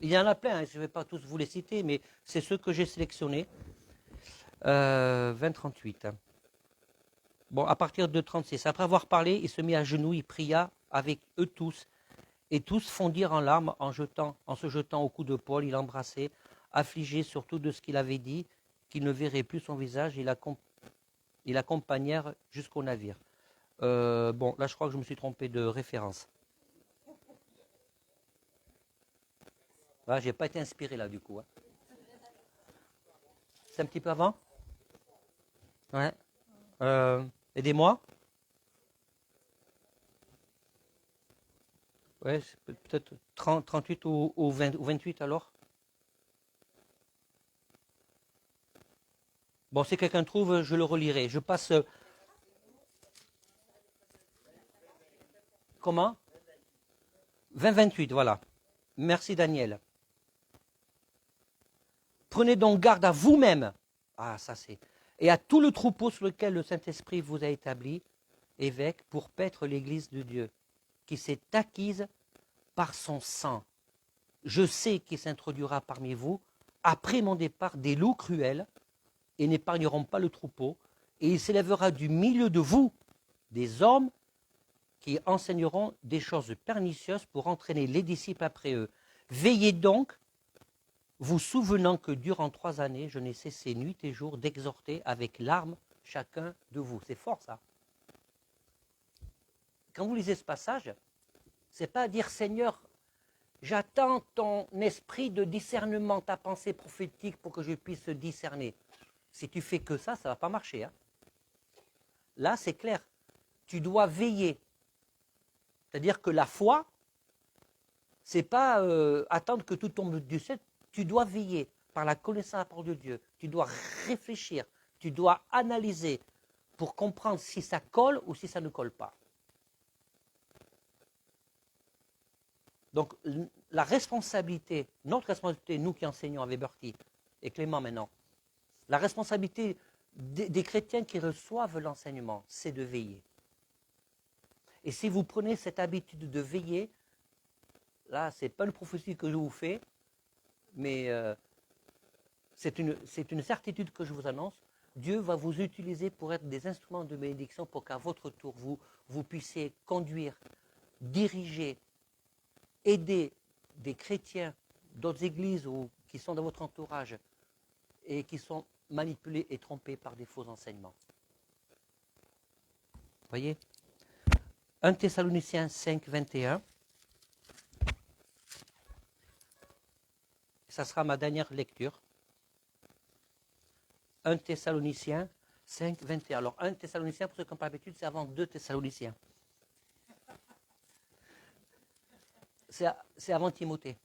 Il y en a plein, hein, je ne vais pas tous vous les citer, mais c'est ceux que j'ai sélectionnés. 20, 38. Bon, à partir de 36. Après avoir parlé, il se mit à genoux, il pria avec eux tous. Et tous fondirent en larmes en se jetant au cou de Paul. Il l'embrassait, affligé surtout de ce qu'il avait dit, qu'il ne verrait plus son visage. Ils l'accompagnèrent jusqu'au navire. Bon, là, je crois que je me suis trompé de référence. Ah, je n'ai pas été inspiré là, du coup. Hein. C'est un petit peu avant? Ouais. Aidez-moi. Ouais, c'est peut-être 38 ou 28 alors. Bon, si quelqu'un trouve, je le relirai. Je passe. Comment? 20-28, voilà. Merci Daniel. Prenez donc garde à vous-même. Ah, ça c'est. Et à tout le troupeau sur lequel le Saint-Esprit vous a établi, évêque, pour paître l'Église de Dieu, qui s'est acquise par son sang. Je sais qu'il s'introduira parmi vous, après mon départ, des loups cruels, et n'épargneront pas le troupeau, et il s'élèvera du milieu de vous des hommes qui enseigneront des choses pernicieuses pour entraîner les disciples après eux. Veillez donc, vous souvenant que durant 3 années, je n'ai cessé nuit et jour d'exhorter avec larmes chacun de vous. C'est fort ça. Quand vous lisez ce passage, c'est pas dire Seigneur, j'attends ton esprit de discernement, ta pensée prophétique pour que je puisse discerner. Si tu fais que ça ne va pas marcher. Hein. Là, c'est clair. Tu dois veiller. C'est-à-dire que la foi, c'est pas attendre que tout tombe du ciel. Tu dois veiller par la connaissance de la parole de Dieu. Tu dois réfléchir. Tu dois analyser pour comprendre si ça colle ou si ça ne colle pas. Donc, la responsabilité, notre responsabilité, nous qui enseignons à Weberty, et Clément maintenant, la responsabilité des chrétiens qui reçoivent l'enseignement, c'est de veiller. Et si vous prenez cette habitude de veiller, là, ce n'est pas une prophétie que je vous fais, mais c'est une certitude que je vous annonce. Dieu va vous utiliser pour être des instruments de bénédiction pour qu'à votre tour, vous puissiez conduire, diriger, aider des chrétiens d'autres églises ou qui sont dans votre entourage et qui sont manipulés et trompés par des faux enseignements. Vous voyez 1 Thessaloniciens 5, 21. Ça sera ma dernière lecture. 1 Thessaloniciens 5, 21. Alors, 1 Thessaloniciens, pour ceux qui n'ont pas l'habitude, c'est avant 2 Thessaloniciens. C'est avant Timothée.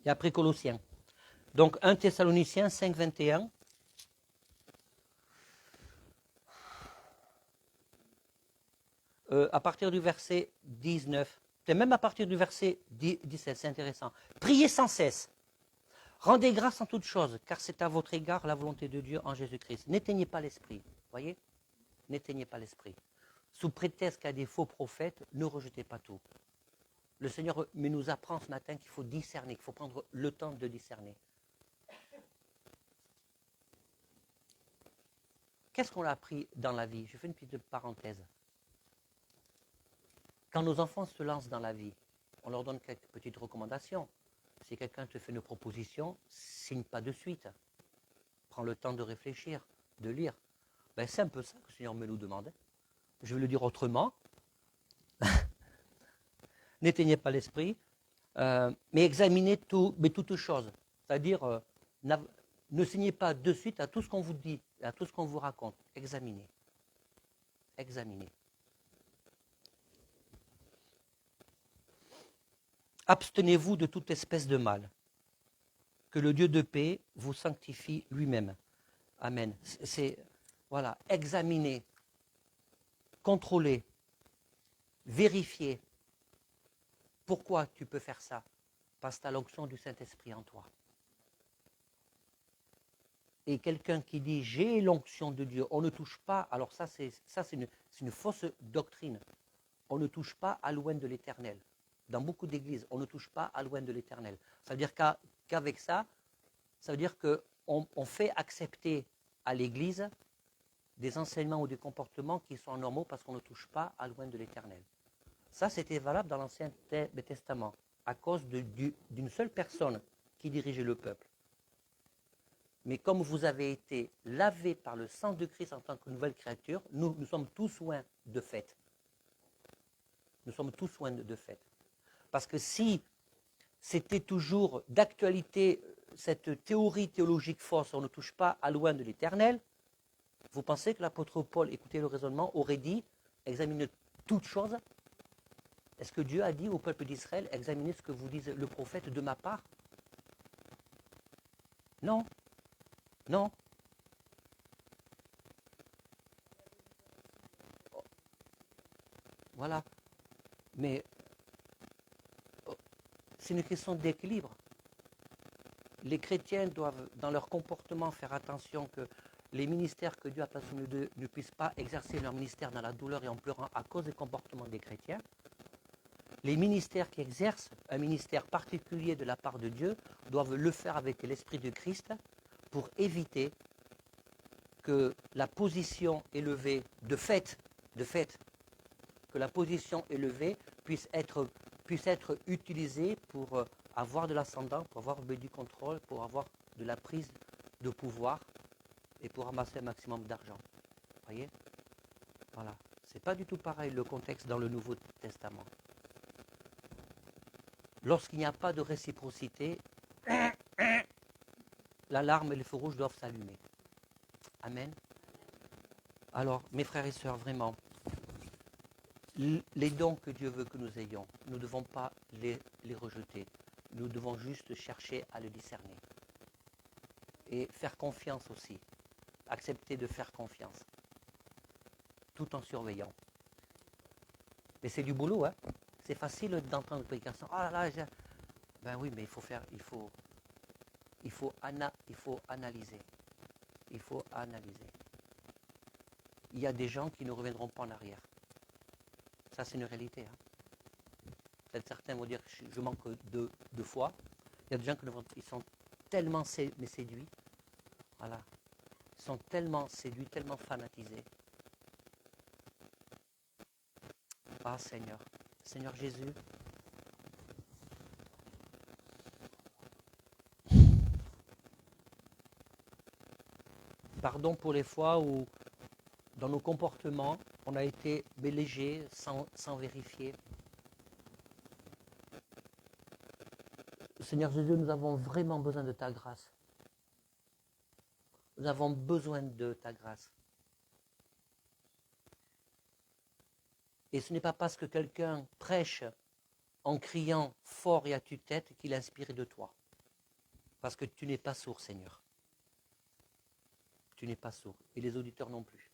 Et après Colossiens. Donc, 1 Thessaloniciens 5, 21. À partir du verset 19, et même à partir du verset 17, c'est intéressant. Priez sans cesse. Rendez grâce en toutes choses, car c'est à votre égard la volonté de Dieu en Jésus-Christ. N'éteignez pas l'esprit. Voyez? N'éteignez pas l'esprit. Sous prétexte qu'il y a des faux prophètes, ne rejetez pas tout. Le Seigneur nous apprend ce matin qu'il faut discerner, qu'il faut prendre le temps de discerner. Qu'est-ce qu'on a appris dans la vie? Je fais une petite parenthèse. Quand nos enfants se lancent dans la vie, on leur donne quelques petites recommandations. Si quelqu'un te fait une proposition, signe pas de suite. Prends le temps de réfléchir, de lire. Ben, c'est un peu ça que le Seigneur me nous demande. Je vais le dire autrement. N'éteignez pas l'esprit, mais examinez tout, mais toutes choses. C'est-à-dire, ne signez pas de suite à tout ce qu'on vous dit, à tout ce qu'on vous raconte. Examinez. Examinez. Abstenez-vous de toute espèce de mal. que le Dieu de paix vous sanctifie lui-même. Amen. C'est, voilà, examiner, contrôler, vérifier. Pourquoi tu peux faire ça? Parce que tu as l'onction du Saint-Esprit en toi. Et quelqu'un qui dit j'ai l'onction de Dieu, on ne touche pas, alors ça c'est une fausse doctrine. On ne touche pas à l'oint de l'Éternel. Dans beaucoup d'églises, on ne touche pas à l'oint de l'Éternel. Ça veut dire qu'avec ça, ça veut dire qu'on fait accepter à l'Église des enseignements ou des comportements qui sont normaux parce qu'on ne touche pas à l'oint de l'Éternel. Ça, c'était valable dans l'Ancien Testament, à cause d'une seule personne qui dirigeait le peuple. Mais comme vous avez été lavés par le sang de Christ en tant que nouvelle créature, nous sommes tous oints de fait. Nous sommes tous oints de fait. Parce que si c'était toujours d'actualité cette théorie théologique fausse, on ne touche pas à l'oint de l'Éternel, vous pensez que l'apôtre Paul, écoutez le raisonnement, aurait dit, examinez toutes choses. Est-ce que Dieu a dit au peuple d'Israël, examinez ce que vous dit le prophète de ma part? Non. Non. Voilà. Mais c'est une question d'équilibre. Les chrétiens doivent, dans leur comportement, faire attention que les ministères que Dieu a placés au milieu d'eux ne puissent pas exercer leur ministère dans la douleur et en pleurant à cause des comportements des chrétiens. Les ministères qui exercent un ministère particulier de la part de Dieu doivent le faire avec l'Esprit de Christ pour éviter que la position élevée, de fait, que la position élevée puisse être utilisée pour avoir de l'ascendant, pour avoir du contrôle, pour avoir de la prise de pouvoir et pour ramasser un maximum d'argent. Vous voyez? Voilà. C'est pas du tout pareil le contexte dans le Nouveau Testament. Lorsqu'il n'y a pas de réciprocité, l'alarme et les feux rouges doivent s'allumer. Amen. Alors, mes frères et sœurs, vraiment, les dons que Dieu veut que nous ayons, nous ne devons pas les rejeter. Nous devons juste chercher à les discerner. Et faire confiance aussi. Accepter de faire confiance. Tout en surveillant. Mais c'est du boulot, hein. C'est facile d'entendre une prédication. Ah là là, ben oui, mais il faut analyser. Il faut analyser. Il y a des gens qui ne reviendront pas en arrière. Ça, c'est une réalité. Hein. Peut-être certains vont dire je manque de foi. Il y a des gens qui sont tellement séduits. Voilà. Ils sont tellement séduits, tellement fanatisés. Ah Seigneur. Seigneur Jésus. Pardon pour les fois où, dans nos comportements, on a été légers, sans vérifier. Seigneur Jésus, nous avons vraiment besoin de ta grâce. Nous avons besoin de ta grâce. Et ce n'est pas parce que quelqu'un prêche en criant fort et à tue-tête qu'il est inspiré de toi. Parce que tu n'es pas sourd, Seigneur. Tu n'es pas sourd. Et les auditeurs non plus.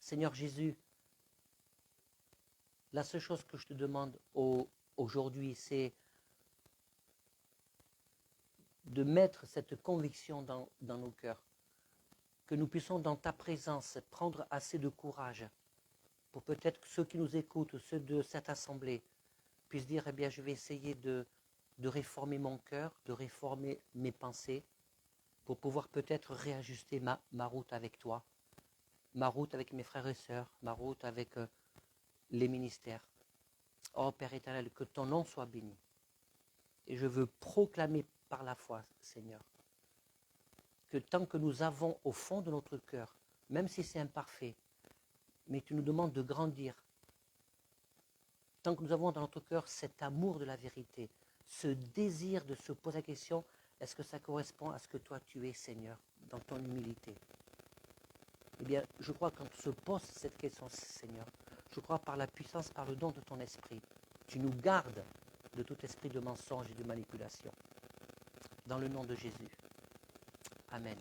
Seigneur Jésus, la seule chose que je te demande aujourd'hui, c'est de mettre cette conviction dans nos cœurs, que nous puissions dans ta présence prendre assez de courage pour peut-être que ceux qui nous écoutent, ceux de cette assemblée, puissent dire, eh bien, je vais essayer de réformer mon cœur, de réformer mes pensées, pour pouvoir peut-être réajuster ma route avec toi, ma route avec mes frères et sœurs, ma route avec les ministères. Oh Père éternel, que ton nom soit béni. Et je veux proclamer par la foi, Seigneur, que tant que nous avons au fond de notre cœur, même si c'est imparfait, mais tu nous demandes de grandir, tant que nous avons dans notre cœur cet amour de la vérité, ce désir de se poser la question, est-ce que ça correspond à ce que toi tu es, Seigneur, dans ton humilité? Eh bien, je crois qu'on se pose cette question, Seigneur, je crois par la puissance, par le don de ton esprit, tu nous gardes de tout esprit de mensonge et de manipulation. dans le nom de Jésus. Amen.